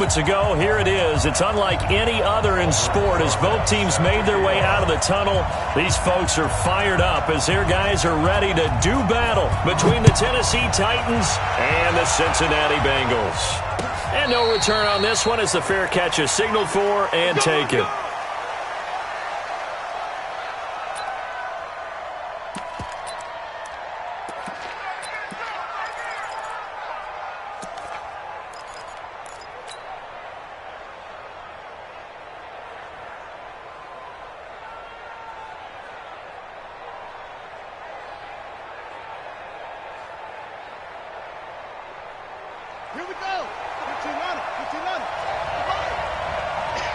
moments ago. Here it is. It's unlike any other in sport as both teams made their way out of the tunnel. These folks are fired up as their guys are ready to do battle between the Tennessee Titans and the Cincinnati Bengals. And no return on this one as the fair catch is signaled for and taken. Here we go. 15 on it. 15 on it.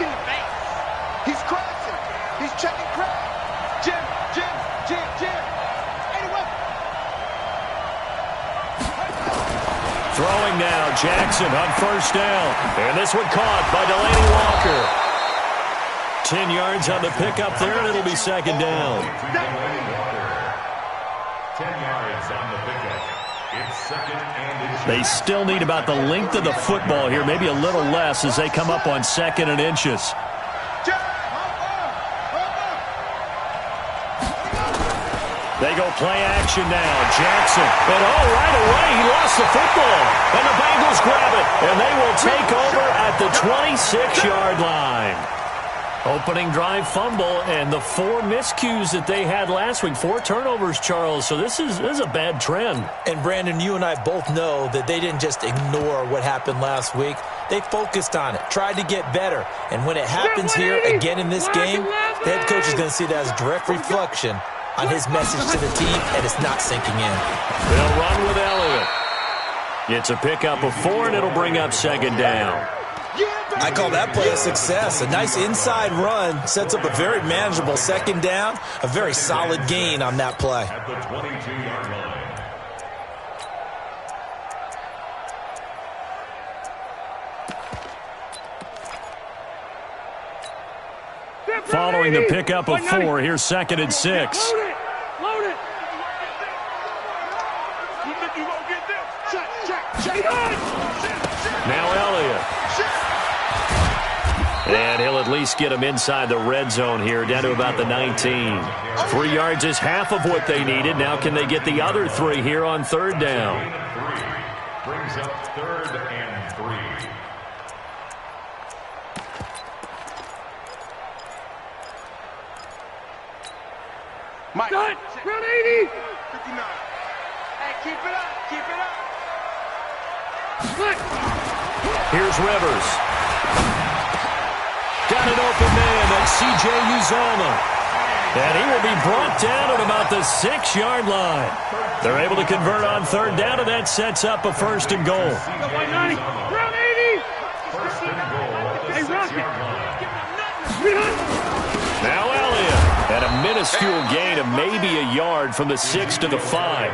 In the face. He's crashing. He's checking crash. Jim. 81. Throwing now. Jackson on first down. And this one caught by Delaney Walker. 10 yards on the pickup there, and it'll be second down. 10 yards on the pickup. It's second and inches. They still need about the length of the football here, maybe a little less as they come up on second and inches. They go play action now. Jackson. And right away he lost the football. And the Bengals grab it. And they will take over at the 26-yard line. Opening drive fumble and the 4 miscues that they had last week. 4 turnovers, Charles. So this is a bad trend. And, Brandon, you and I both know that they didn't just ignore what happened last week. They focused on it, tried to get better. And when it happens here again in this game, the head coach is going to see that as a direct reflection on his message to the team, and it's not sinking in. They'll run with Elliott. It's a pickup of 4, and it'll bring up second down. I call that play a success. A nice inside run sets up a very manageable second down, a very solid gain on that play. At the 22-yard line. Following the pickup of 4, here's second and 6. Load it. Now Elliott. And he'll at least get him inside the red zone here, down to about the 19. 3 yards is half of what they needed. Now can they get the other 3 here on third down? Brings up third and 3. Mike. Round 80. 59. Hey, keep it up. Here's Rivers. Got an open man. That's C.J. Uzomah. And he will be brought down at about the 6-yard line. They're able to convert on third down, and that sets up a first and goal. Round 80. First and goal. Hey, Rocket. Now Elliott. And a minuscule gain of maybe a yard from the 6 to the 5.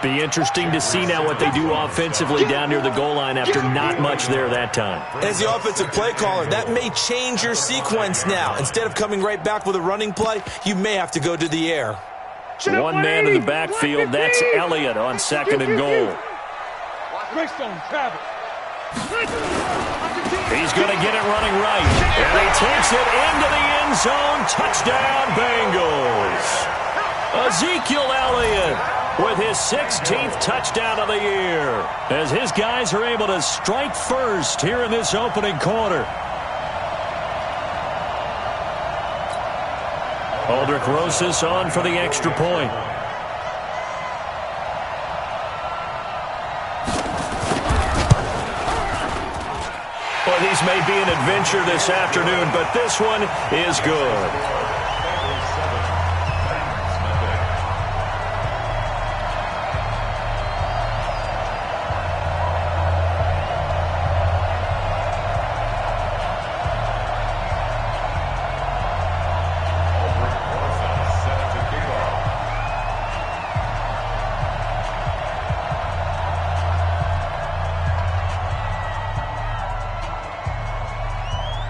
Be interesting to see now what they do offensively down near the goal line after not much there that time. As the offensive play caller, that may change your sequence now. Instead of coming right back with a running play, you may have to go to the air. 1 man in the backfield. That's Elliott on second and goal. He's going to get it running right. And he takes it into the end zone. Touchdown, Bengals. Ezekiel Elliott with his 16th touchdown of the year as his guys are able to strike first here in this opening quarter. Aldrich Rosas on for the extra point. Well, these may be an adventure this afternoon, but this one is good.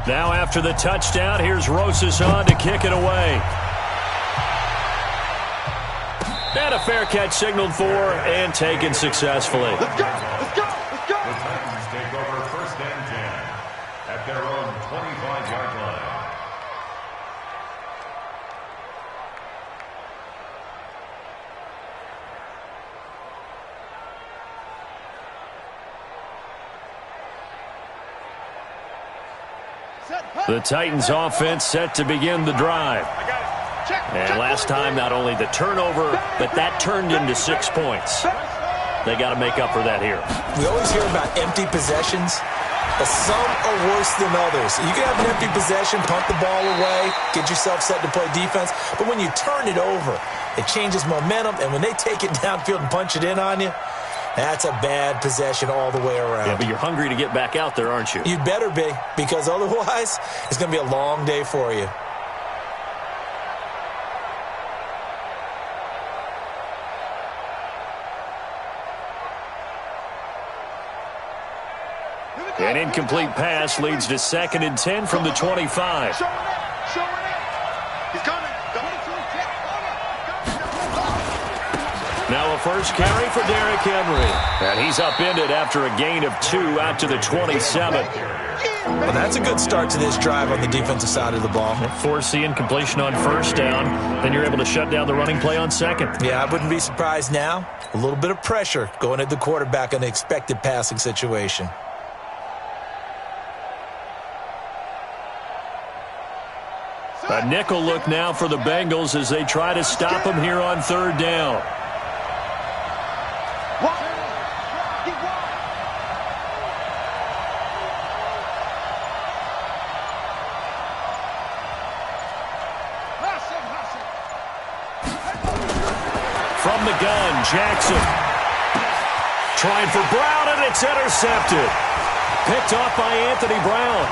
Now after the touchdown, here's Rosas on to kick it away. And a fair catch signaled for and taken successfully. Let's go. The Titans take over first and 10 at their own 25-yard line. The Titans offense set to begin the drive. And last time, not only the turnover, but that turned into 6 points. They got to make up for that here. We always hear about empty possessions, but some are worse than others. You can have an empty possession, punt the ball away, get yourself set to play defense, but when you turn it over, it changes momentum, and when they take it downfield and punch it in on you, that's a bad possession all the way around. Yeah, but you're hungry to get back out there, aren't you? You'd better be, because otherwise, it's going to be a long day for you. An incomplete pass leads to 2nd and 10 from the 25. Show it in. He's coming. Now a first carry for Derrick Henry. And he's upended after a gain of 2 out to the 27. Well, that's a good start to this drive on the defensive side of the ball. Force the incompletion on first down. Then you're able to shut down the running play on second. Yeah, I wouldn't be surprised now. A little bit of pressure going at the quarterback in the expected passing situation. A nickel look now for the Bengals as they try to stop him here on 3rd down. From the gun, Jackson. Trying for Brown, and it's intercepted. Picked off by Anthony Brown.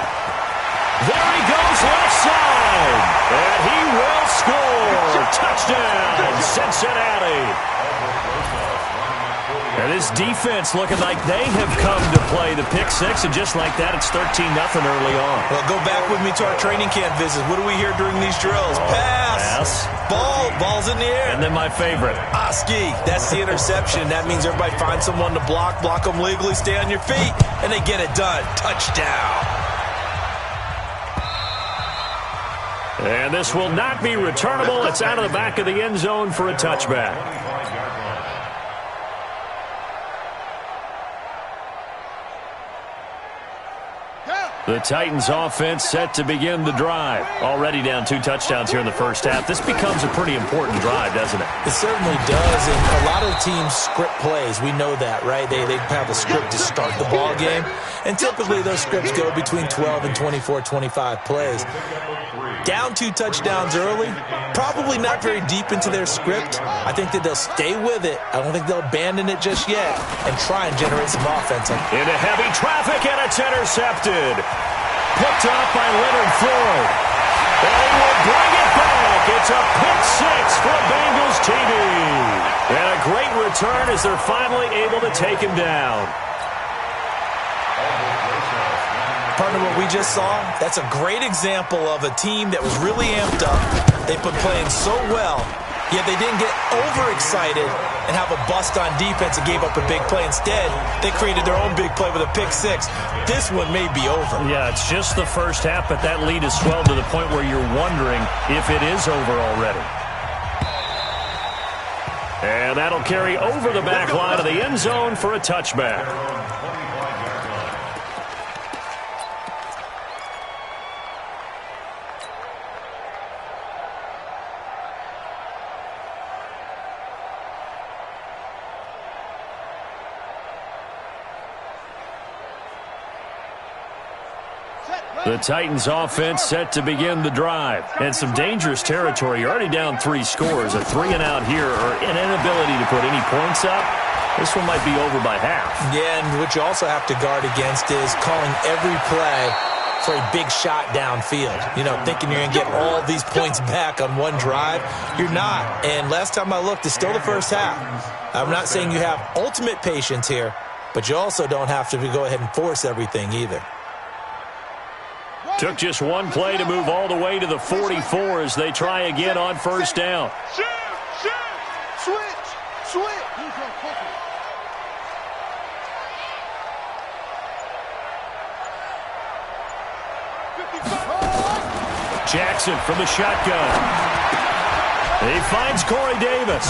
There he goes, left side. And he will score. Touchdown, Cincinnati. And this defense looking like they have come to play the pick six, and just like that, it's 13-0 early on. Well, go back with me to our training camp visits. What do we hear during these drills? Pass. Ball's in the air. And then my favorite. Oski, that's the interception. That means everybody finds someone to block them legally, stay on your feet, and they get it done. Touchdown. And this will not be returnable. It's out of the back of the end zone for a touchback. The Titans offense set to begin the drive. Already down 2 touchdowns here in the first half. This becomes a pretty important drive, doesn't it? It certainly does, and a lot of teams script plays. We know that, right? They have a script to start the ball game, and typically those scripts go between 12 and 24, 25 plays. Down 2 touchdowns early, probably not very deep into their script. I think that they'll stay with it. I don't think they'll abandon it just yet and try and generate some offense. Into heavy traffic, and it's intercepted. Picked off by Leonard Floyd. And he will bring it back. It's a pick six for Bengals TV. And a great return as they're finally able to take him down. Partner, what we just saw, that's a great example of a team that was really amped up. They've been playing so well, yet they didn't get overexcited and have a bust on defense and gave up a big play. Instead, they created their own big play with a pick six. This one may be over. Yeah, it's just the first half, but that lead has swelled to the point where you're wondering if it is over already. And that'll carry over the back line of the end zone for a touchback. The Titans offense set to begin the drive. And some dangerous territory. You're already down 3 scores. A 3-and-out here, or an inability to put any points up. This one might be over by half. Yeah, and what you also have to guard against is calling every play for a big shot downfield. You know, thinking you're going to get all these points back on one drive. You're not. And last time I looked, it's still the first half. I'm not saying you have ultimate patience here, but you also don't have to go ahead and force everything either. Took just one play to move all the way to the 44 as they try again on first down. Jackson from the shotgun. He finds Corey Davis.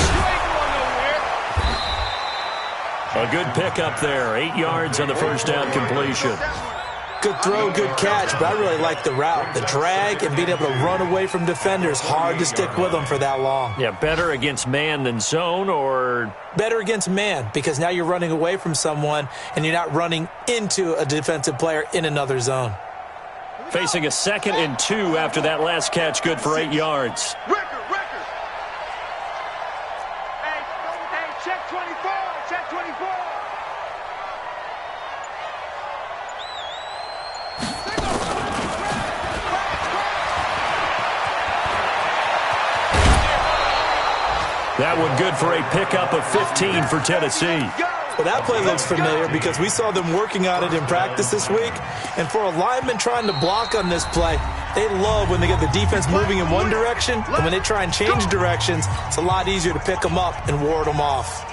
A good pickup there. 8 yards on the first down completion. Good throw, good catch, but I really like the route. The drag and being able to run away from defenders, hard to stick with them for that long. Yeah, better against man than zone, or? Better against man, because now you're running away from someone and you're not running into a defensive player in another zone. Facing a 2nd and 2 after that last catch, good for 8 yards. Record. Hey, check 24. Check 24. That one good for a pickup of 15 for Tennessee. Well, that play looks familiar because we saw them working on it in practice this week. And for a lineman trying to block on this play, they love when they get the defense moving in one direction. And when they try and change directions, it's a lot easier to pick them up and ward them off.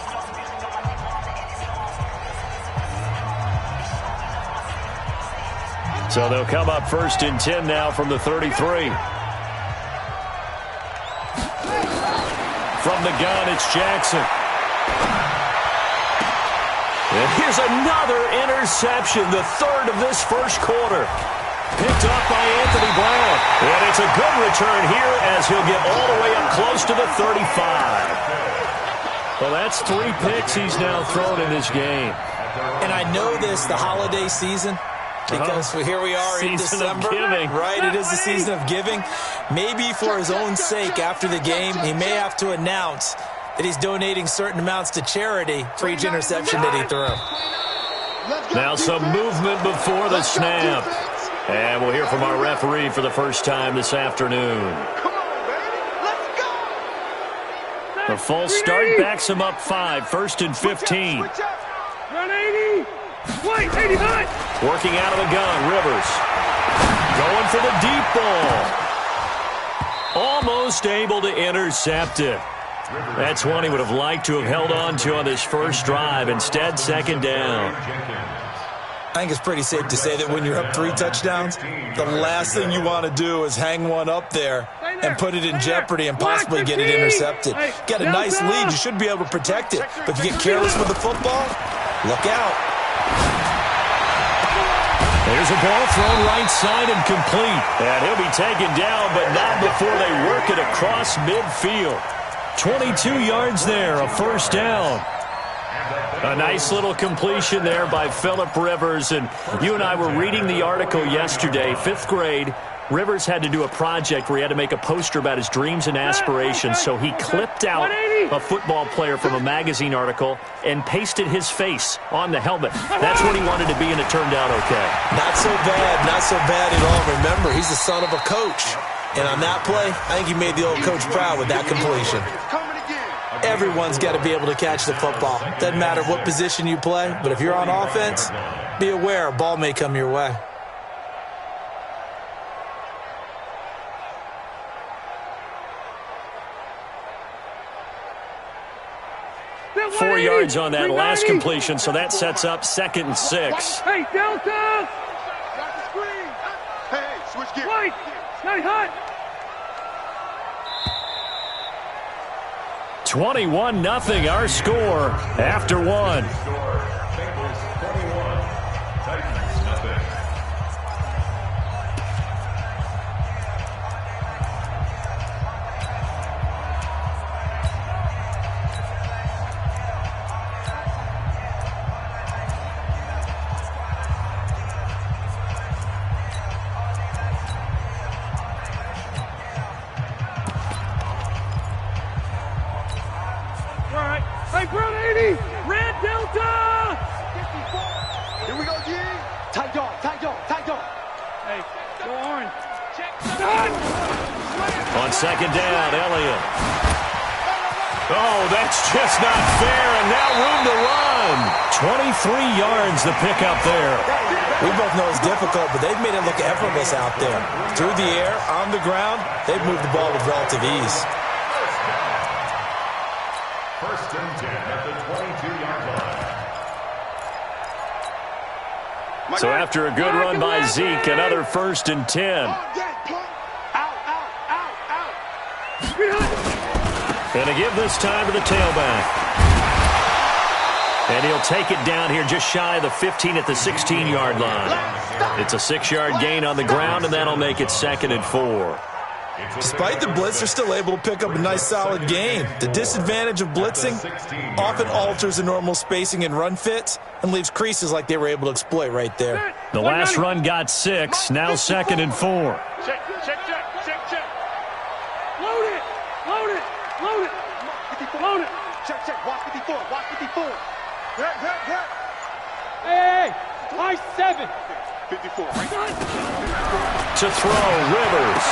So they'll come up 1st and 10 now from the 33. From the gun, it's Jackson. And here's another interception, the 3rd of this first quarter. Picked up by Anthony Brown. And it's a good return here as he'll get all the way up close to the 35. Well, that's 3 picks he's now thrown in this game. And I know this, the holiday season, because here we are in December, right? It is the season of giving. Maybe for his own sake after the game, he may have to announce that he's donating certain amounts to charity for each interception that he threw. Now some movement before the snap. And we'll hear from our referee for the first time this afternoon. The false start backs him up 5, 1st and 15. Run 80. White, 89. Working out of the gun, Rivers. Going for the deep ball. Almost able to intercept it. That's one he would have liked to have held on to on this first drive. Instead, 2nd down. I think it's pretty safe to say that when you're up 3 touchdowns, the last thing you want to do is hang one up there and put it in jeopardy and possibly get it intercepted. Get a nice lead, you should be able to protect it. But if you get careless with the football, look out. There's a ball thrown right side and complete. And he'll be taken down, but not before they work it across midfield. 22 yards there, a 1st down. A nice little completion there by Phillip Rivers. And you and I were reading the article yesterday, 5th grade. Rivers had to do a project where he had to make a poster about his dreams and aspirations, so he clipped out a football player from a magazine article and pasted his face on the helmet. That's what he wanted to be, and it turned out okay. Not so bad at all. Remember, he's the son of a coach. And on that play, I think he made the old coach proud with that completion. Everyone's got to be able to catch the football. Doesn't matter what position you play, but if you're on offense, be aware a ball may come your way. Four yards on that last completion, so that sets up 2nd and 6. Hey, Delta! Hey, switch gears. White! Stay hot! 21-0, our score after 1. Hey, front 80! Red Delta! Here we go, G. Tight dog. Hey, go orange. Check. On 2nd down, Elliott. Oh, that's just not fair, and now room to run. 23 yards the pickup there. We both know it's difficult, but they've made it look effortless out there. Through the air, on the ground, they've moved the ball with relative ease. 1st and 10 at the 22-yard line. So after a good run by Zeke, another 1st and 10. Going to give this time to the tailback. And he'll take it down here just shy of the 15 at the 16-yard line. It's a 6-yard gain on the ground, and that'll make it 2nd and 4. Despite the blitz, they're still able to pick up a nice, solid gain. The disadvantage of blitzing often alters the normal spacing and run fits and leaves creases like they were able to exploit right there. The last run got 6, now 2nd and 4. Check. Load it. Check. Watch 54. Hey, high 7. 54. To throw, Rivers.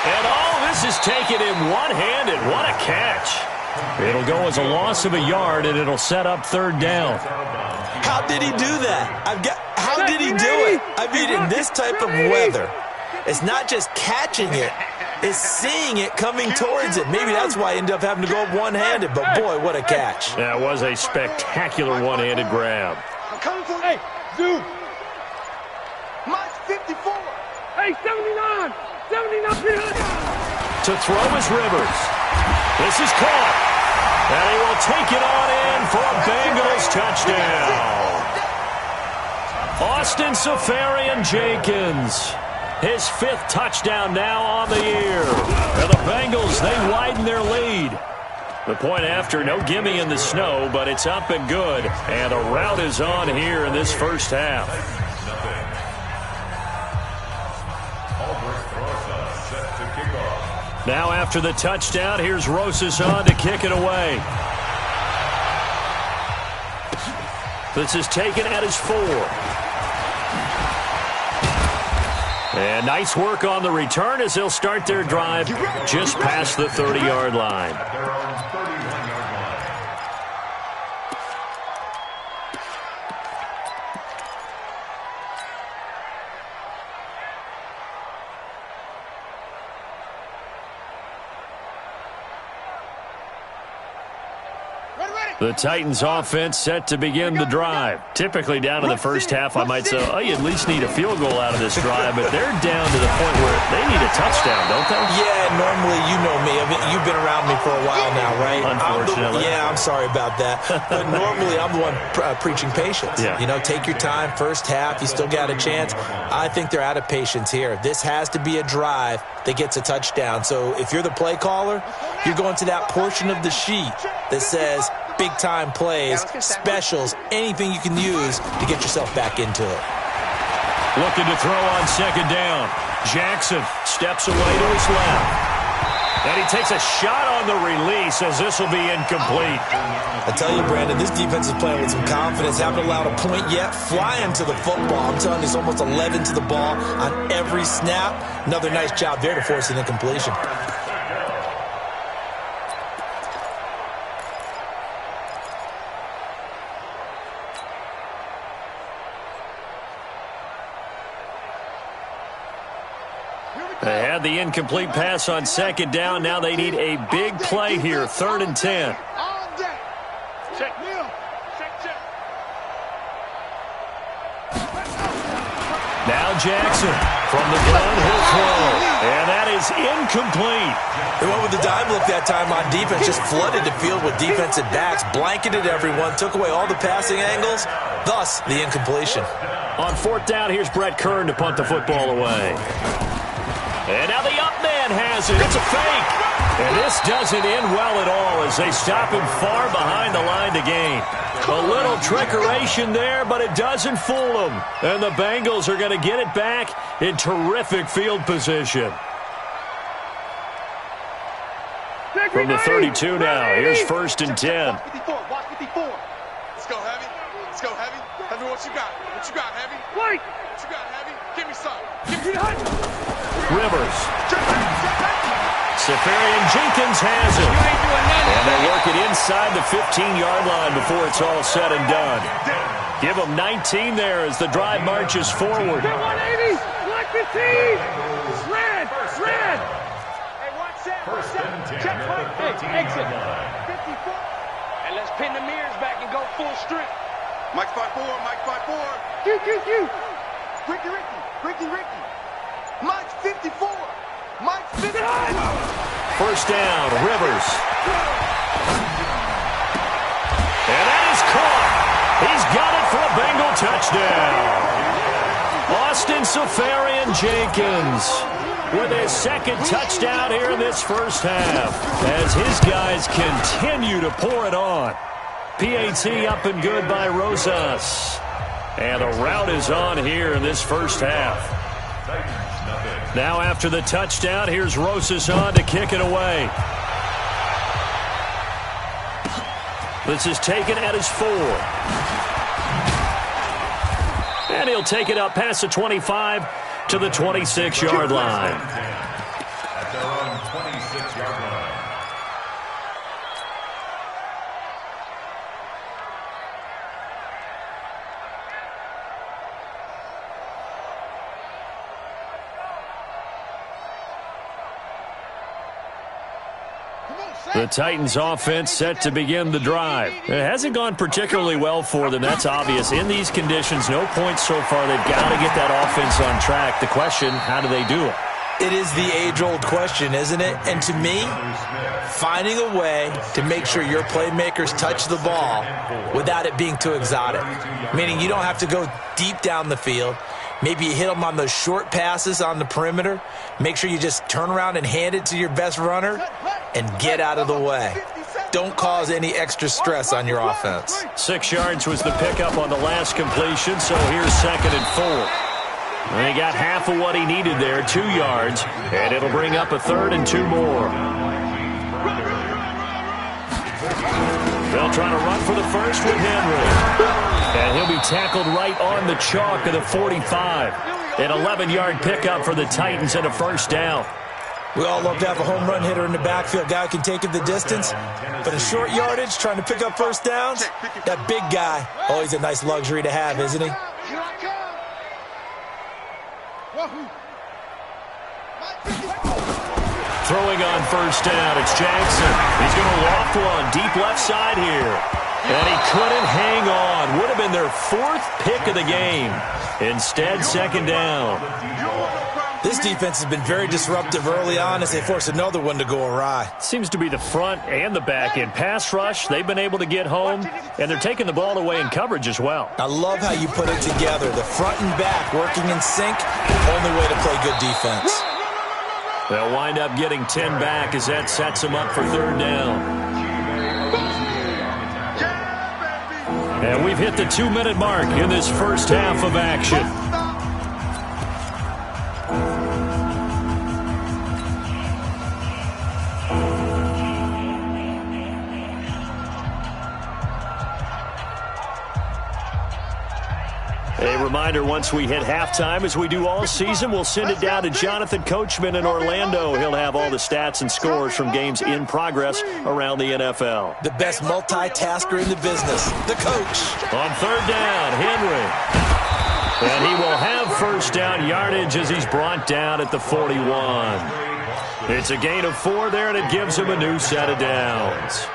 And all this is taken in one-handed. What a catch. It'll go as a loss of a yard, and it'll set up 3rd down. How did he do that? How did he do it? I mean, in this type of weather, it's not just catching it, it's seeing it coming towards it. Maybe that's why I ended up having to go up one-handed, but boy, what a catch. That was a spectacular one-handed grab. I'm coming for you. Hey, zoom. Mine's 54. Hey, 79. To throw is Rivers. This is caught. And he will take it on in for a Bengals touchdown. Austin Safarian-Jenkins. His 5th touchdown now on the year. And the Bengals, they widen their lead. The point after, no gimme in the snow, but it's up and good. And the rout is on here in this first half. Now after the touchdown, here's Rosas on to kick it away. This is taken at his 4. And nice work on the return as they'll start their drive just past the 30-yard line. The Titans offense set to begin the drive. Typically down in the first half, I might say, oh, you at least need a field goal out of this drive, but they're down to the point where they need a touchdown, don't they? Yeah, normally, you know me. You've been around me for a while now, right? Unfortunately. I'm sorry about that. But normally, I'm the one preaching patience. Yeah. You know, take your time. First half, you still got a chance. I think they're out of patience here. This has to be a drive that gets a touchdown. So if you're the play caller, you're going to that portion of the sheet that says big-time plays, specials, anything you can use to get yourself back into it. Looking to throw on 2nd down. Jackson steps away to his left. And he takes a shot on the release as this will be incomplete. I tell you, Brandon, this defense is playing with some confidence. Haven't allowed a point yet. Flying to the football. I'm telling you, it's almost 11 to the ball on every snap. Another nice job there to force an incompletion. They had the incomplete pass on 2nd down. Now they need a big play here, 3rd and 10. Check. Now Jackson from the gun, he'll throw. And that is incomplete. They went with the dime look that time on defense, just flooded the field with defensive backs, blanketed everyone, took away all the passing angles, thus the incompletion. On 4th down, here's Brett Kern to punt the football away. And now the up man has it. It's a fake. And this doesn't end well at all as they stop him far behind the line to gain. A little trickeration there, but it doesn't fool them. And the Bengals are going to get it back in terrific field position. From the 32 now, here's 1st and 10. Watch 54. Let's go, Heavy. Heavy, what you got? Heavy? Wait. What you got, Heavy? Give me some. Rivers. Safarian-Jenkins has it. And they work it inside the 15-yard line before it's all said and done. Give them 19 there as the drive marches forward. 180. Black 15. Red. Hey, watch that. Check. Hey, exit. 54. And let's pin the mirrors back and go full strength. Mike 5-4, Mike 5-4. Q. Ricky. Mike 54. Mike 54. First down, Rivers. And that is caught. He's got it for a Bengal touchdown. Austin Safarian-Jenkins with his second touchdown here in this first half as his guys continue to pour it on. PAT up and good by Rosas. And the route is on here in this first half. Now after the touchdown, here's Rosas on to kick it away. This is taken at his 4. And he'll take it up past the 25 to the 26-yard line. At their own 26-yard line. The Titans offense set to begin the drive. It hasn't gone particularly well for them. That's obvious. In these conditions, no points so far. They've got to get that offense on track. The question, how do they do it? It is the age-old question, isn't it? And to me, finding a way to make sure your playmakers touch the ball without it being too exotic. Meaning you don't have to go deep down the field. Maybe you hit them on those short passes on the perimeter. Make sure you just turn around and hand it to your best runner and get out of the way. Don't cause any extra stress on your offense. 6 yards was the pickup on the last completion, so here's 2nd and 4. And he got half of what he needed there, 2 yards, and it'll bring up a 3rd and 2 more. They'll try to run for the first with Henry. And he'll be tackled right on the chalk of the 45. An 11-yard pickup for the Titans and a first down. We all love to have a home run hitter in the backfield. Guy who can take it the distance. But in short yardage, trying to pick up first downs, that big guy, always a nice luxury to have, isn't he? Throwing on first down, it's Jackson. He's going to loft one deep left side here. And he couldn't hang on. Would have been their 4th pick of the game. Instead, 2nd down. This defense has been very disruptive early on as they force another one to go awry. Seems to be the front and the back end. Pass rush, they've been able to get home, and they're taking the ball away in coverage as well. I love how you put it together. The front and back working in sync, only way to play good defense. They'll wind up getting 10 back as that sets them up for 3rd down. And we've hit the 2-minute mark in this first half of action. A reminder, once we hit halftime, as we do all season, we'll send it down to Jonathan Coachman in Orlando. He'll have all the stats and scores from games in progress around the NFL. The best multitasker in the business, the coach. On 3rd down, Henry. And he will have first down yardage as he's brought down at the 41. It's a gain of 4 there, and it gives him a new set of downs.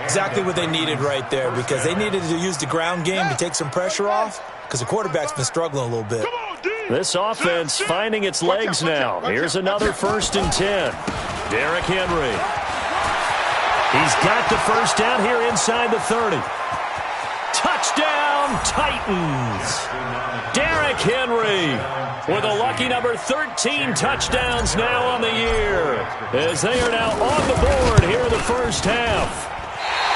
Exactly what they needed right there, because they needed to use the ground game to take some pressure off, because the quarterback's been struggling a little bit. This offense finding its legs now. Here's another 1st and 10. Derrick Henry. He's got the first down here inside the 30. Touchdown, Titans. Derrick Henry with a lucky number 13 touchdowns now on the year, as they are now on the board here in the first half.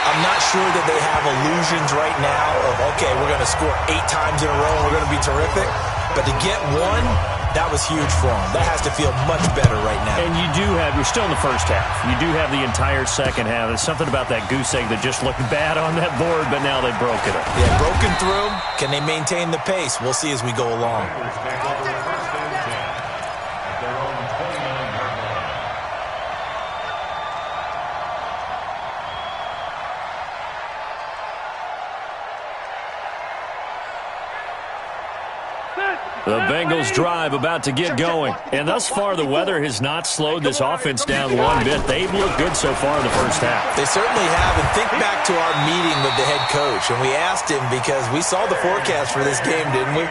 I'm not sure that they have illusions right now of, okay, we're going to score 8 times in a row and we're going to be terrific. But to get one, that was huge for them. That has to feel much better right now. And you do have, you're still in the first half. You do have the entire second half. There's something about that goose egg that just looked bad on that board, but now they've broken it. Yeah, broken through. Can they maintain the pace? We'll see as we go along. The Bengals drive about to get going. And thus far, the weather has not slowed this offense down one bit. They've looked good so far in the first half. They certainly have. And think back to our meeting with the head coach. And we asked him because we saw the forecast for this game, didn't we?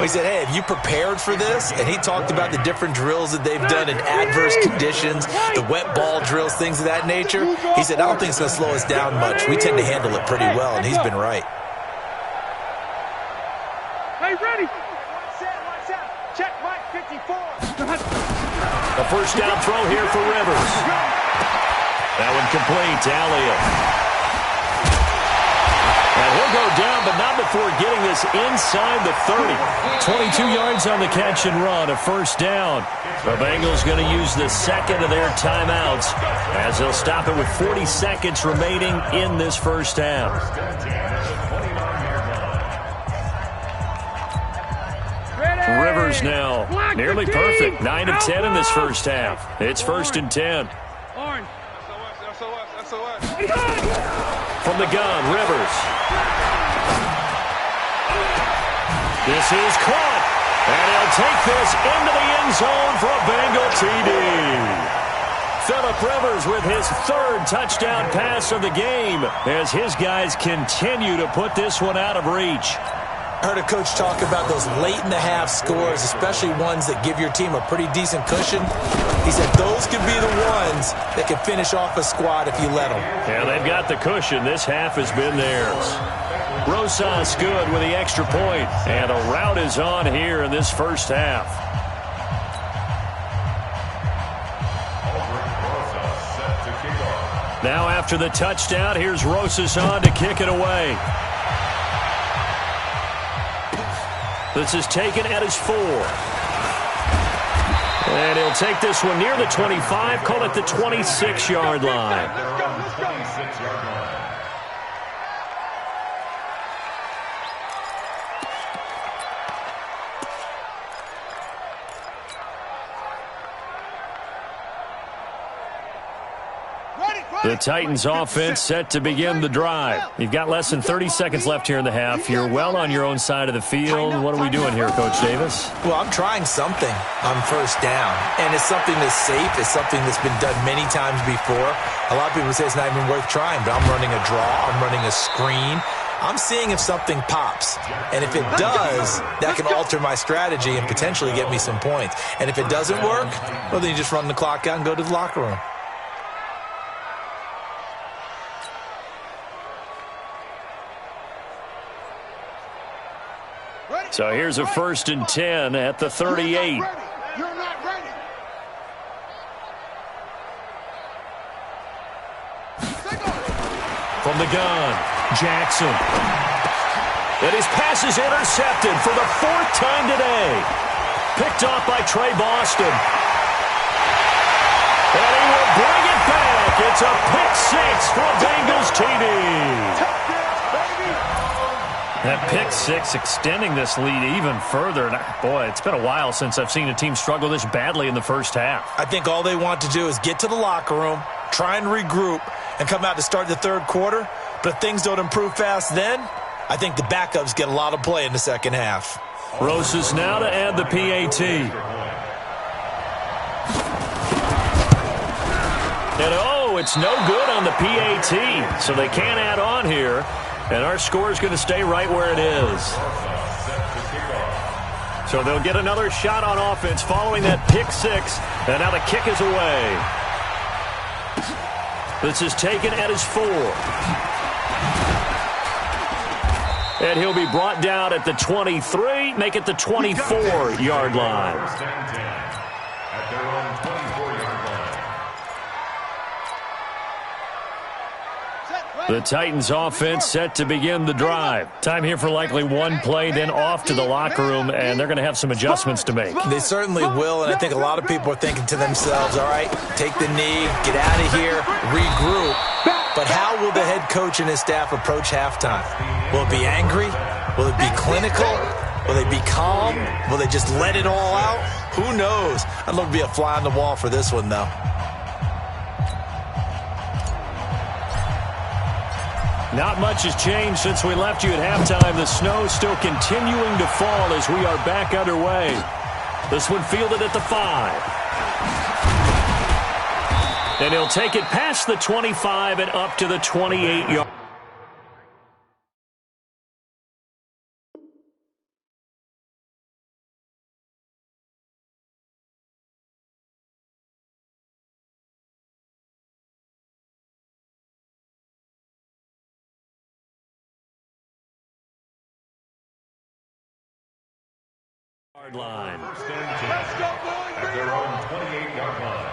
We said, hey, have you prepared for this? And he talked about the different drills that they've done in adverse conditions, the wet ball drills, things of that nature. He said, I don't think it's going to slow us down much. We tend to handle it pretty well, and he's been right. Hey, ready? Check Mike 54. A first down throw here for Rivers. That one complete to Elliott. And he'll go down, but not before getting this inside the 30. 22 yards on the catch and run, a first down. The Bengals going to use the second of their timeouts as they'll stop it with 40 seconds remaining in this first half. Rivers now nearly perfect. 9 of 10 in this first half. It's 1st and 10. Orange. From the gun, Rivers. This is caught. And he'll take this into the end zone for a Bengal TD. Phillip Rivers with his 3rd touchdown pass of the game as his guys continue to put this one out of reach. I heard a coach talk about those late-in-the-half scores, especially ones that give your team a pretty decent cushion. He said those could be the ones that could finish off a squad if you let them. Yeah, they've got the cushion. This half has been theirs. Rosas good with the extra point, and a rout is on here in this first half. Now after the touchdown, here's Rosas on to kick it away. This is taken at his 4. And he'll take this one near the 25, call it the 26-yard line. The Titans offense set to begin the drive. You've got less than 30 seconds left here in the half. You're well on your own side of the field. What are we doing here, Coach Davis? Well, I'm trying something on first down, and it's something that's safe. It's something that's been done many times before. A lot of people say it's not even worth trying, but I'm running a draw. I'm running a screen. I'm seeing if something pops. And if it does, that can alter my strategy and potentially get me some points. And if it doesn't work, well, then you just run the clock out and go to the locker room. So here's a 1st and 10 at the 38. You're not ready. From the gun, Jackson. And his pass is intercepted for the 4th time today. Picked off by Trey Boston. And he will bring it back. It's a pick 6 for a Bengals TD. That pick 6 extending this lead even further. And boy, it's been a while since I've seen a team struggle this badly in the first half. I think all they want to do is get to the locker room, try and regroup, and come out to start the 3rd quarter. But if things don't improve fast then, I think the backups get a lot of play in the second half. Rosas now to add the PAT. And oh, it's no good on the PAT. So they can't add on here. And our score is going to stay right where it is. So they'll get another shot on offense following that pick 6. And now the kick is away. This is taken at his 4. And he'll be brought down at the 23, make it the 24-yard line. At their own 24-yard line. The Titans offense set to begin the drive. Time here for likely one play, then off to the locker room, and they're going to have some adjustments to make. They certainly will, and I think a lot of people are thinking to themselves, all right, take the knee, get out of here, regroup. But how will the head coach and his staff approach halftime? Will it be angry? Will it be clinical? Will they be calm? Will they just let it all out? Who knows? I'd love to be a fly on the wall for this one, though. Not much has changed since we left you at halftime. The snow still continuing to fall as we are back underway. This one fielded at the 5. And he'll take it past the 25 and up to the 28-yard. Line. First and 10 at their own 28-yard line.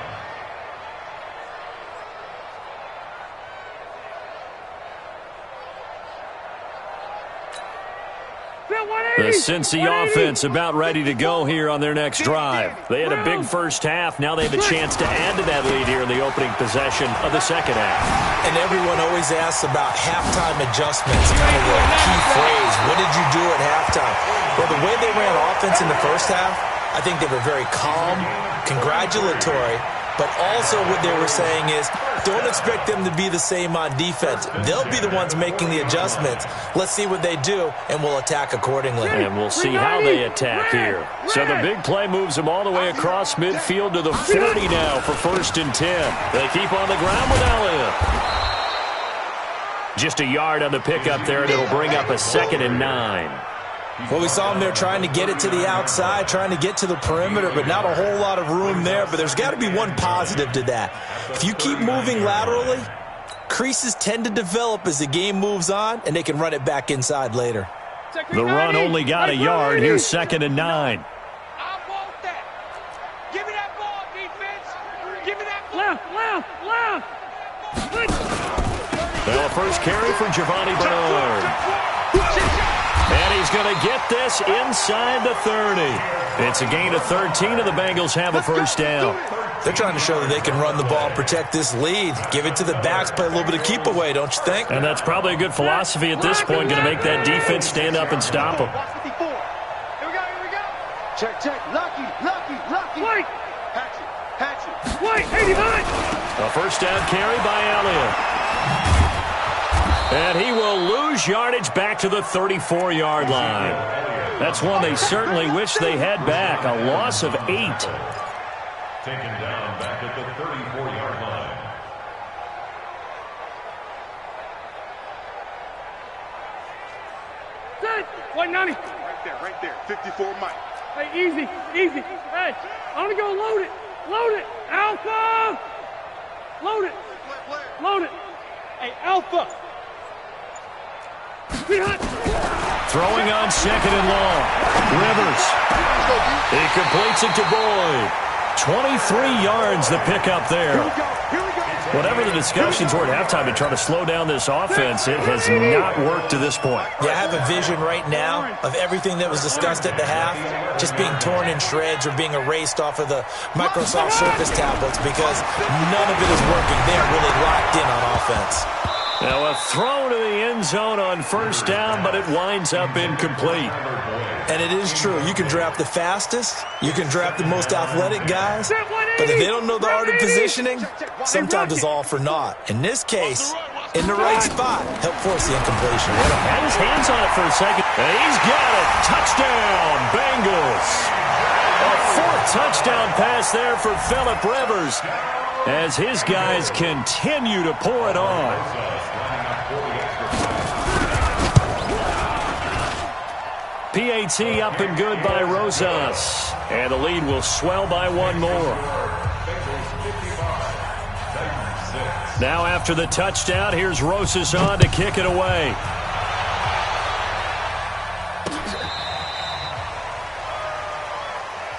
The Cincy offense about ready to go here on their next drive. They had a big first half. Now they have a chance to add to that lead here in the opening possession of the second half. And everyone always asks about halftime adjustments, kind of the key phrase. What did you do at halftime? Well, the way they ran offense in the first half, I think they were very calm, congratulatory, but also what they were saying is, don't expect them to be the same on defense. They'll be the ones making the adjustments. Let's see what they do, and we'll attack accordingly. And we'll see how they attack here. So the big play moves them all the way across midfield to the 40 now for 1st and 10. They keep on the ground with Elliott. Just a yard on the pickup there, and it'll bring up a 2nd and 9. Well, we saw them there trying to get it to the outside, trying to get to the perimeter, but not a whole lot of room there. But there's got to be one positive to that. If you keep moving laterally, creases tend to develop as the game moves on, and they can run it back inside later. The run only got a yard. Here's 2nd and 9. I want that. Give me that ball, defense. Give me that ball. Left. Well, the first carry for Giovanni Bernard. And he's going to get this inside the 30. It's a gain of 13, and the Bengals have a first down. They're trying to show that they can run the ball, protect this lead, give it to the backs, play a little bit of keep away, don't you think? And that's probably a good philosophy at this point, going to make that defense stand up and stop them. Here we go. Check. Lucky. White. Hatchet. White, 89. A first down carry by Elliott. And he will lose yardage back to the 34-yard line. That's one they certainly wish they had back. A loss of 8. Taken down back at the 34-yard line. Set. White 90. Right there. 54 Mike. Hey, easy. Hey, I'm going to go load it. Alpha. Load it. Hey, Alpha. Throwing on 2nd and long. Rivers. He completes it to Boyd. 23 yards the pickup there. Whatever the discussions were at halftime to try to slow down this offense, it has not worked to this point. Yeah, I have a vision right now of everything that was discussed at the half just being torn in shreds or being erased off of the Microsoft Surface tablets because none of it is working. They are really locked in on offense. Now a throw to the end zone on first down, but it winds up incomplete. And it is true. You can draft the fastest. You can draft the most athletic guys. But if they don't know the art of positioning, sometimes it's all for naught. In this case, in the right spot, help force the incompletion. Had his hands on it for a second. And he's got it. Touchdown, Bengals. A 4th touchdown pass there for Phillip Rivers as his guys continue to pour it on. PAT up and good by Rosas. And the lead will swell by one more. Now after the touchdown, here's Rosas on to kick it away.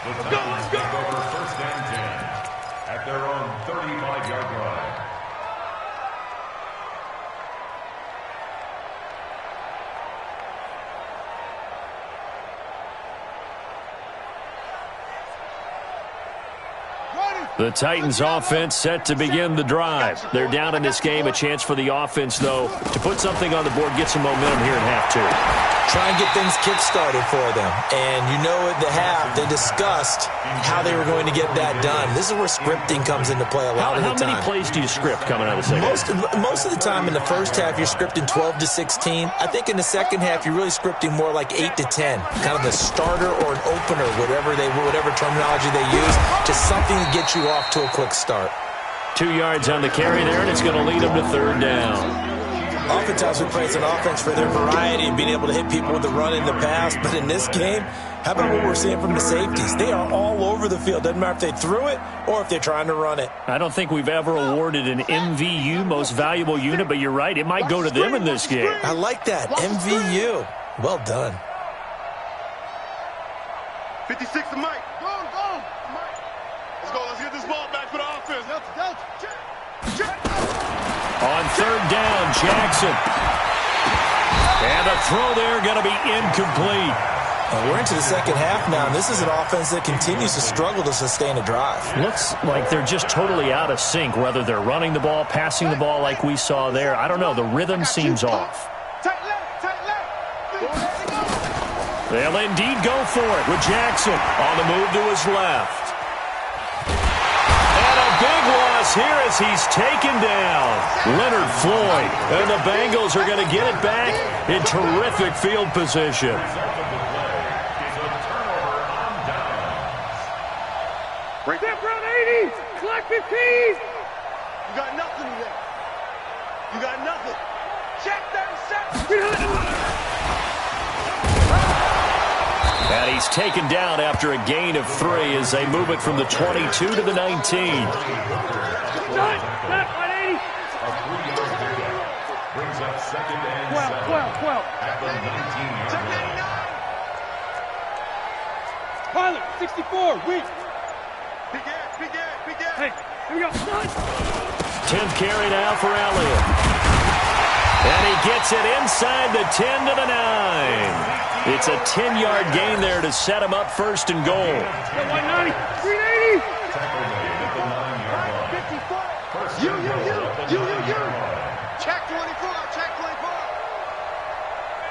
Let's go. Over 1st and 10 at their own 35-yard line. The Titans offense set to begin the drive. They're down in this game. A chance for the offense, though, to put something on the board, get some momentum here in half 2. try and get things kick-started for them. And you know at the half, they discussed how they were going to get that done. This is where scripting comes into play a lot of the time. How many plays do you script coming out of the second half? Most of the time in the first half, you're scripting 12 to 16. I think in the second half, you're really scripting more like 8 to 10. Kind of the starter or an opener, whatever terminology they use, just something to get you off to a quick start. 2 yards on the carry there, and it's going to lead them to third down. Oftentimes we praise an offense for their variety and being able to hit people with the run in the pass. But in this game, how about what we're seeing from the safeties? They are all over the field. Doesn't matter if they threw it or if they're trying to run it. I don't think we've ever awarded an MVU, most valuable unit, but you're right. It might go to them in this game. I like that. MVU. Well done. 56 to Mike. Go, Mike. Let's go. Let's get this ball back for the offense. Check. On third down, Jackson. And a throw there going to be incomplete. And we're into the second half now, and this is an offense that continues to struggle to sustain a drive. Looks like they're just totally out of sync, whether they're running the ball, passing the ball like we saw there. I don't know. The rhythm seems off. Tight left. They'll indeed go for it with Jackson on the move to his left. Big loss here as he's taken down. Leonard Floyd. And the Bengals are going to get it back in terrific field position. Step around 80. Clock 15. You got nothing there. You got nothing. Check 37. And he's taken down after a gain of 3 as they move it from the 22 to the 19. Stop, 80. Brings up second and 12. at the 19-yard line. Pilot, 64, weak. Big ass. Hey, here we go. 10th carry now for Elliott. And he gets it inside the 10 to the 9. It's a 10-yard gain there to set him up first and goal. 190, 380. You. Check 24.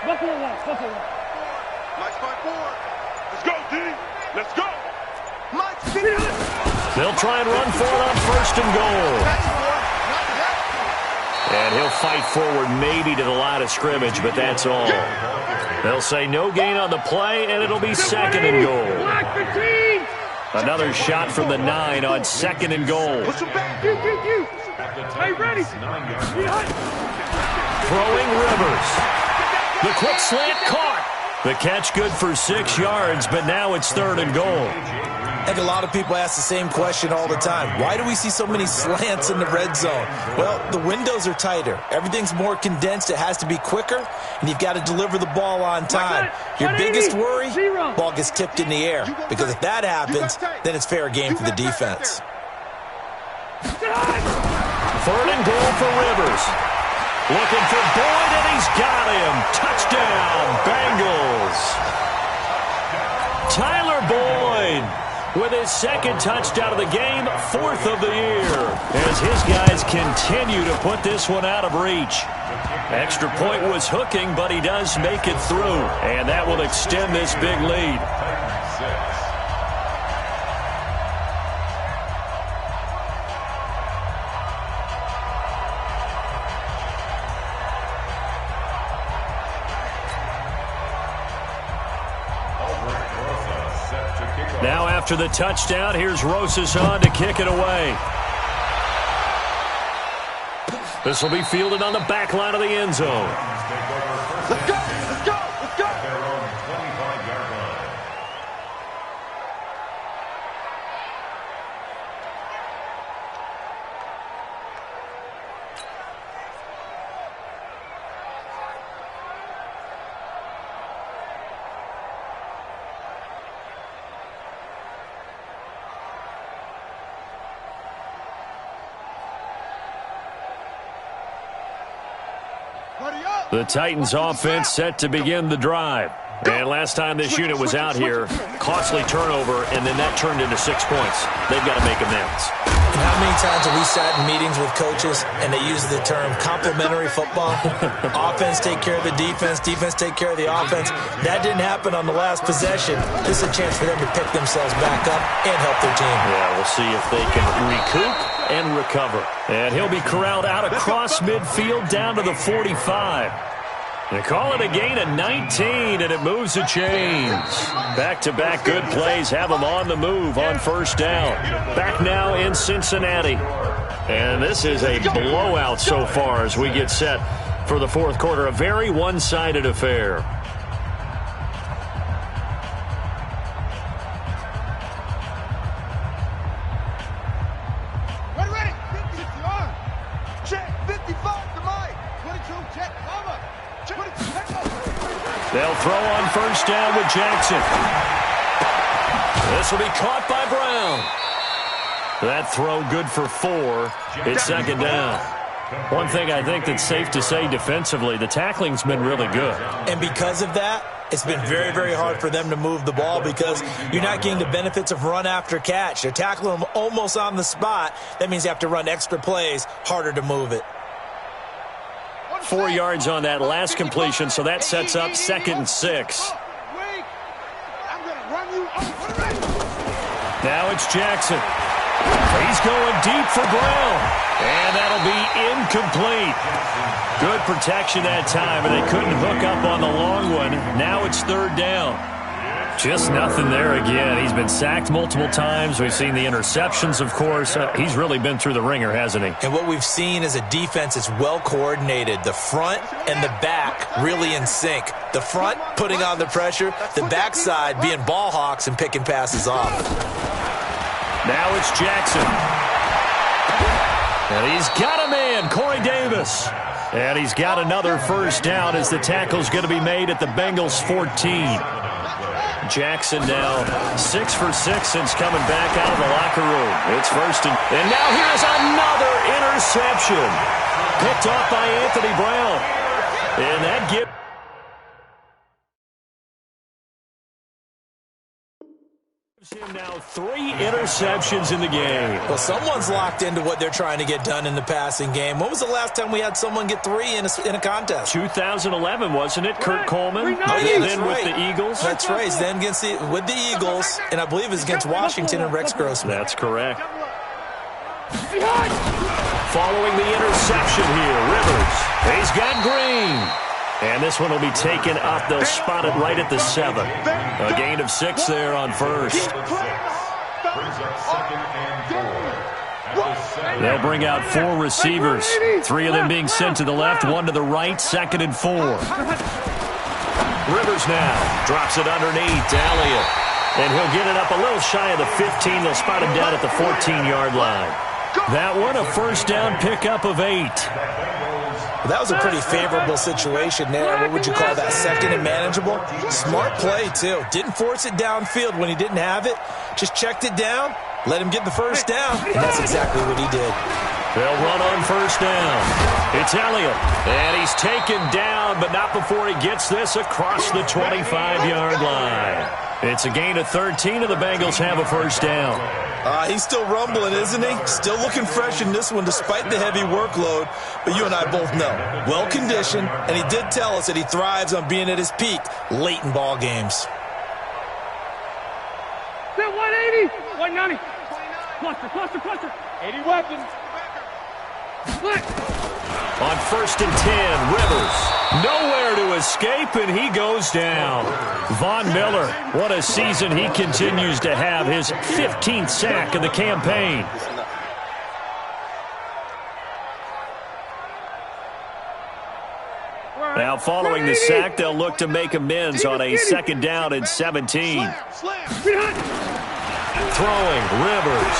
Buffalo one. Mike's by 4. Let's go, D. Let's go. Mike's 50. They'll try and run for it on first and goal. And he'll fight forward maybe to the line of scrimmage, but that's all. They'll say no gain on the play, and it'll be second and goal. Block 15. Another shot from the 9 on second and goal. You. Hey, ready. Throwing Rivers. The quick slant caught. The catch good for 6 yards, but now it's third and goal. I think a lot of people ask the same question all the time. Why do we see so many slants in the red zone? Well, the windows are tighter. Everything's more condensed. It has to be quicker, and you've got to deliver the ball on time. Your biggest worry, ball gets tipped in the air, because if that happens, then it's fair game for the defense. Third and goal for Rivers. Looking for Boyd, and he's got him. Touchdown, Bengals. Tyler Boyd with his second touchdown of the game, 4th of the year, as his guys continue to put this one out of reach. Extra point was hooking, but he does make it through, and that will extend this big lead. Now after the touchdown, here's Rosas on to kick it away. This will be fielded on the back line of the end zone. Let's go. Their own 25-yard line. The Titans offense set to begin the drive. And last time this unit was out here, costly turnover, and then that turned into 6 points. They've got to make amends. And how many times have we sat in meetings with coaches and they use the term complementary football? Offense take care of the defense, defense take care of the offense. That didn't happen on the last possession. This is a chance for them to pick themselves back up and help their team. Yeah, we'll see if they can recoup and recover. And he'll be corralled out across midfield down to the 45. They call it a gain of 19, and it moves the chains. Back-to-back good plays have them on the move on first down. Back now in Cincinnati. And this is a blowout so far as we get set for the fourth quarter. A very one-sided affair. Ready. 50 on. Check. 55 to Mike. 22, check. Cover. They'll throw on first down with Jackson. This will be caught by Brown. That throw good for 4. It's second down. One thing I think that's safe to say defensively, the tackling's been really good. And because of that, it's been very, very hard for them to move the ball because you're not getting the benefits of run after catch. They're tackling them almost on the spot. That means you have to run extra plays, harder to move it. 4 yards on that last completion, so that sets up 2nd and 6. Now it's Jackson. He's going deep for Brown, and that'll be incomplete. Good protection that time, and they couldn't hook up on the long one. Now it's 3rd down. Just nothing there again. He's been sacked multiple times. We've seen the interceptions, of course. He's really been through the ringer, hasn't he? And what we've seen is a defense that's well coordinated. The front and the back really in sync. The front putting on the pressure, the backside being ball hawks and picking passes off. Now it's Jackson. And he's got a man, Corey Davis. And he's got another first down as the tackle's going to be made at the Bengals 14. Jackson now 6 for 6 since coming back out of the locker room. It's first and now here's another interception. Picked off by Anthony Brown. And that gives him now 3 interceptions in the game. Well, someone's locked into what they're trying to get done in the passing game. When was the last time we had someone get 3 in a contest? 2011, wasn't it? Kurt Coleman. Oh, yeah, that's then right. with the Eagles. That's right. Then with the Eagles, and I believe it was against Washington and Rex Grossman. That's correct. Following the interception here, Rivers. He's got Green. And this one will be taken up. They'll spot it right at the 7. A gain of 6 there on first. They'll bring out 4 receivers. 3 of them being sent to the left, 1 to the right, 2nd and 4. Rivers now drops it underneath to Elliott. And he'll get it up a little shy of the 15. They'll spot him down at the 14-yard line. That one, a first down pickup of 8. That was a pretty favorable situation there. What would you call that? 2nd and manageable? Smart play, too. Didn't force it downfield when he didn't have it. Just checked it down, let him get the first down, and that's exactly what he did. They'll run on first down. It's Elliott, and he's taken down, but not before he gets this across the 25-yard line. It's a gain of 13, and the Bengals have a first down. He's still rumbling, isn't he? Still looking fresh in this one despite the heavy workload. But you and I both know, well-conditioned, and he did tell us that he thrives on being at his peak late in ball games. 180, 190. Cluster. 80 weapons. Split. On first and 10, Rivers. Nowhere to escape, and he goes down. Von Miller, what a season he continues to have. His 15th sack of the campaign. Now following the sack, they'll look to make amends on a 2nd down and 17. Throwing, Rivers.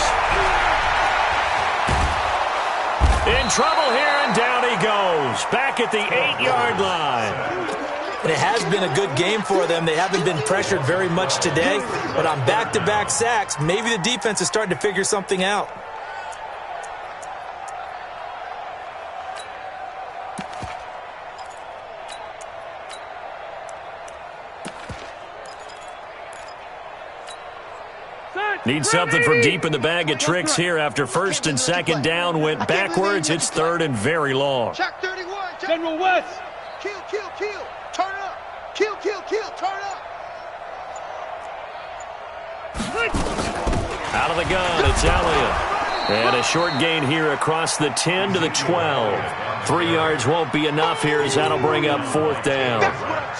In trouble here, and down he goes. Back at the 8-yard line. And it has been a good game for them. They haven't been pressured very much today, but on back-to-back sacks, maybe the defense is starting to figure something out. Need something from deep in the bag of tricks here after first and second down went backwards. It's third and very long. Check 31. Check. General West. Kill. Turn up. Kill. Turn up. Out of the gun, it's Elliott. And a short gain here across the 10 to the 12. 3 yards won't be enough here as that'll bring up fourth down.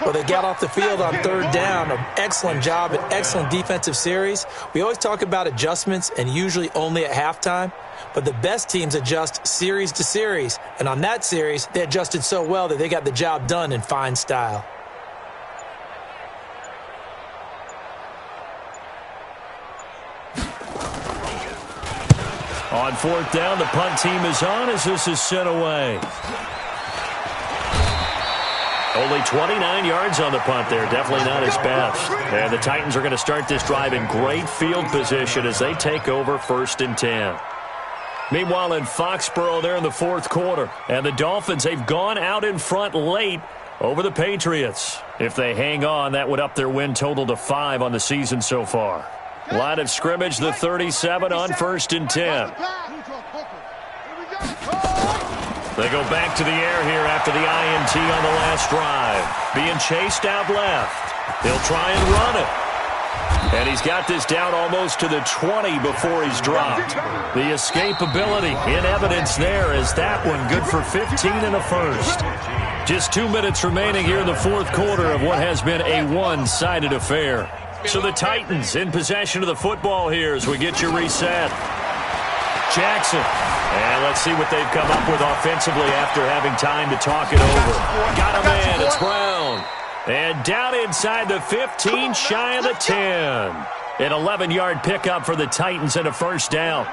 Well, they got off the field on third down. An excellent job, an excellent defensive series. We always talk about adjustments and usually only at halftime. But the best teams adjust series to series. And on that series, they adjusted so well that they got the job done in fine style. On fourth down, the punt team is on as this is sent away. Only 29 yards on the punt there. Definitely not his best. And the Titans are going to start this drive in great field position as they take over first and 10. Meanwhile, in Foxborough, they're in the fourth quarter. And the Dolphins, they've gone out in front late over the Patriots. If they hang on, that would up their win total to 5 on the season so far. Line of scrimmage, the 37 on first and 10. They go back to the air here after the INT on the last drive. Being chased out left. He'll try and run it. And he's got this down almost to the 20 before he's dropped. The escapability in evidence there is that one good for 15 and a first. Just 2 minutes remaining here in the fourth quarter of what has been a one-sided affair. So the Titans in possession of the football here as we get you reset. Jackson. And let's see what they've come up with offensively after having time to talk it over. Got a man. It's Brown. And down inside the 15, shy of the 10. An 11-yard pickup for the Titans and a first down.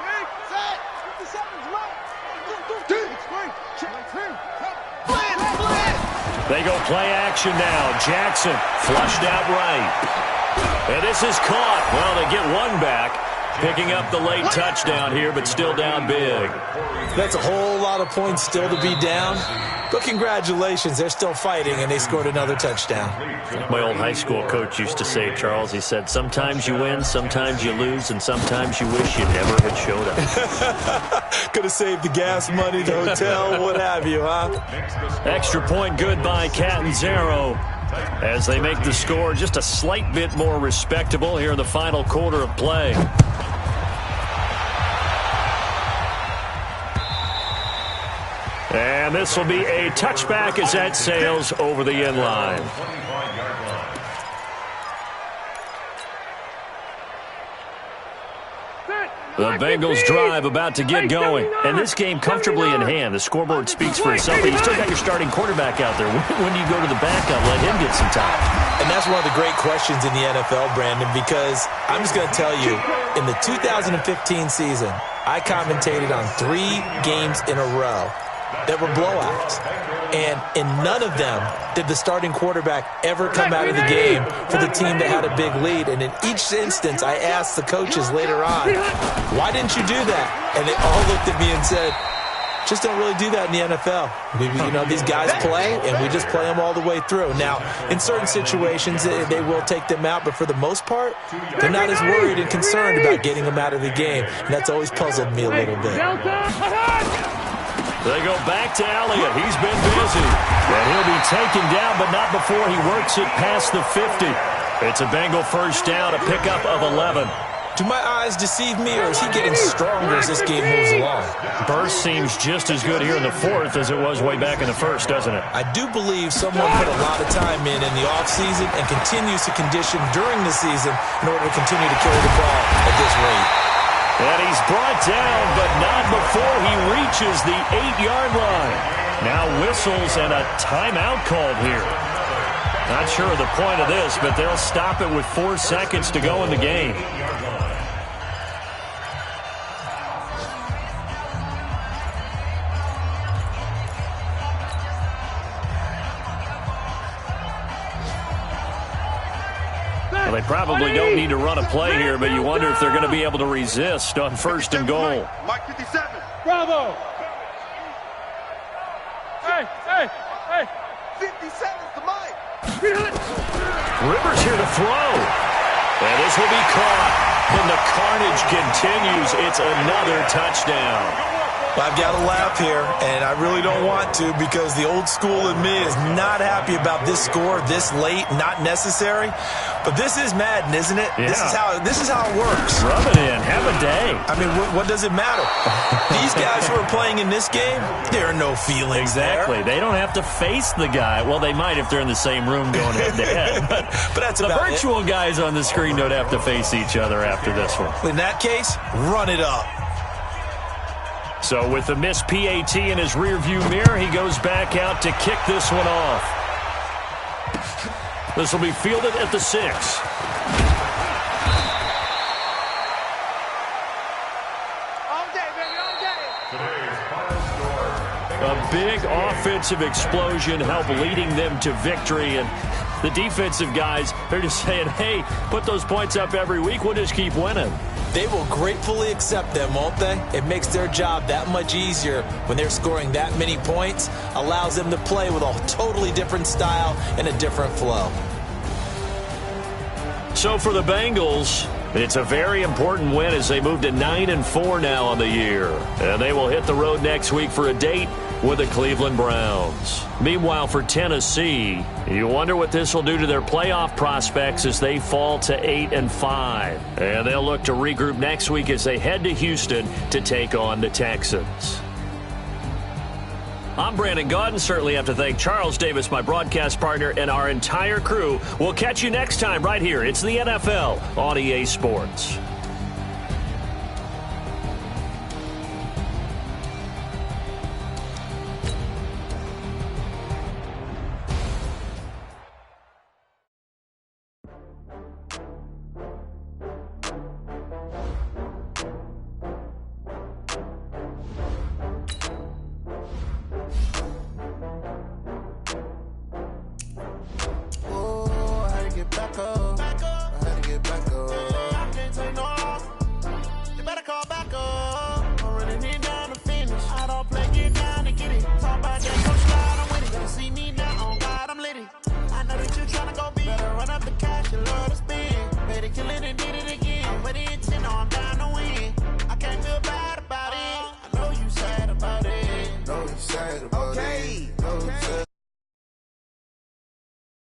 They go play action now. Jackson flushed out right. And this is caught. Well, they get one back, picking up the late touchdown here, but still down big. That's a whole lot of points still to be down. But congratulations, they're still fighting, and they scored another touchdown. My old high school coach used to say, Charles, he said, sometimes you win, sometimes you lose, and sometimes you wish you never had showed up. Could have saved the gas money, the hotel, what have you, huh? Extra point good by Catanzaro as they make the score just a slight bit more respectable here in the final quarter of play. And this will be a touchback as that sails over the end line. The Bengals drive about to get going. And this game comfortably in hand. The scoreboard speaks for itself. But you still got your starting quarterback out there. When do you go to the backup? Let him get some time. And that's one of the great questions in the NFL, Brandon, because I'm just going to tell you, in the 2015 season, I commentated on 3 games in a row that were blowouts. And in none of them did the starting quarterback ever come out of the game for the team that had a big lead. And in each instance, I asked the coaches later on, why didn't you do that? And they all looked at me and said, just don't really do that in the NFL. These guys play, and we just play them all the way through. Now, in certain situations, they will take them out, but for the most part, they're not as worried and concerned about getting them out of the game. And that's always puzzled me a little bit. They go back to Elliott. He's been busy. And he'll be taken down, but not before he works it past the 50. It's a Bengal first down, a pickup of 11. Do my eyes deceive me, or is he getting stronger as this game moves along? Burst seems just as good here in the fourth as it was way back in the first, doesn't it? I do believe someone put a lot of time in the offseason and continues to condition during the season in order to continue to carry the ball at this rate. And he's brought down, but not before he reaches the 8-yard line. Now whistles and a timeout called here. Not sure of the point of this, but they'll stop it with 4 seconds to go in the game. Well, they probably don't need to run a play here, but you wonder if they're going to be able to resist on first and goal. Mike 57. Bravo. Hey. 57's the Mike. Rivers here to throw. And this will be caught. And the carnage coverage continues. It's another touchdown. I've got to laugh here, and I really don't want to because the old school in me is not happy about this score this late, not necessary. But this is Madden, isn't it? Yeah. This is how it works. Rub it in. Have a day. I mean, what does it matter? These guys who are playing in this game, there are no feelings Exactly. there. They don't have to face the guy. Well, they might if they're in the same room going head-to-head. But that's the about virtual guys on the screen don't have to face each other after this one. In that case, run it up. So with the missed PAT in his rearview mirror, he goes back out to kick this one off. This will be fielded at the 6. All day, baby, all day. Today's final score. A big offensive explosion helped leading them to victory. And the defensive guys, they're just saying, hey, put those points up every week. We'll just keep winning. They will gratefully accept them, won't they? It makes their job that much easier when they're scoring that many points, allows them to play with a totally different style and a different flow. So for the Bengals, it's a very important win as they move to 9-4 now on the year. And they will hit the road next week for a date with the Cleveland Browns. Meanwhile, for Tennessee, you wonder what this will do to their playoff prospects as they fall to 8-5. And they'll look to regroup next week as they head to Houston to take on the Texans. I'm Brandon Gaudin. Certainly have to thank Charles Davis, my broadcast partner, and our entire crew. We'll catch you next time right here. It's the NFL on EA Sports. Killing and did it again. I'm ready to